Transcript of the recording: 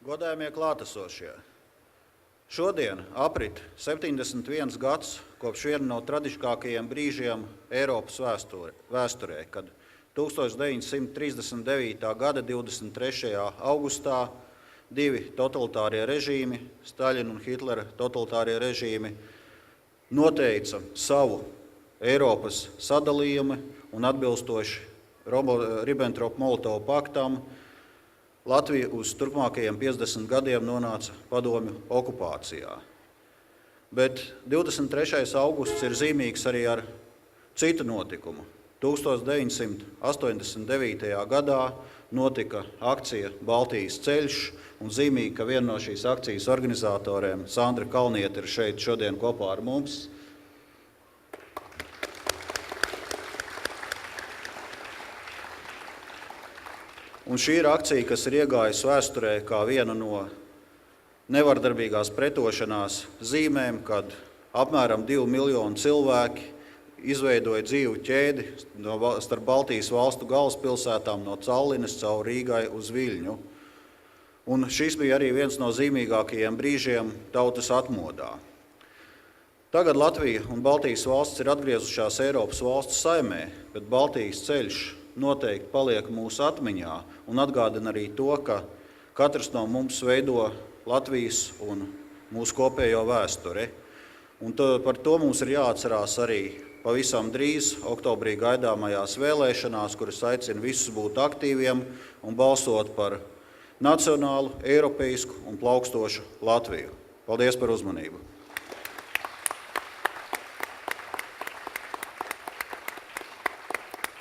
Godājamie klātesošie, šodien aprit 71 gads kopš viena no traģiskākajiem brīžiem Eiropas vēsturē, kad 1939. gada 23. augustā divi totalitārie režīmi, Staļina un Hitlera totalitārie režīmi, noteica savu Eiropas sadalījumu un atbilstoši Ribbentrop-Molotovu paktam Latvija uz turpmākajiem 50 gadiem nonāca padomju okupācijā. Bet 23. augusts ir zīmīgs arī ar citu notikumu. 1989. gadā notika akcija Baltijas ceļš, un zīmīgi, ka viena no šīs akcijas organizatoriem, Sandra Kalniete, ir šeit šodien kopā ar mums. Un šī ir akcija, kas ir iegājusi vēsturē kā viena no nevardarbīgās pretošanās zīmēm, kad apmēram 2 miljoni cilvēki izveidoja dzīvu ķēdi starp Baltijas valstu galvaspilsētām no Tallinas caur Rīgai uz Viļņu. Un šis bija arī viens no zīmīgākajiem brīžiem tautas atmodā. Tagad Latvija un Baltijas valsts ir atgriezušās Eiropas valstu saimē, bet Baltijas ceļš noteikti paliek mūsu atmiņā un atgādina arī to, ka katrs no mums veido Latvijas un mūsu kopējo vēsturi. Un par to mums ir jāatcerās arī pavisam drīz oktobrī gaidāmajās vēlēšanās, kuras aicina visus būt aktīviem un balsot par nacionālu, eiropeisku un plaukstošu Latviju. Paldies par uzmanību!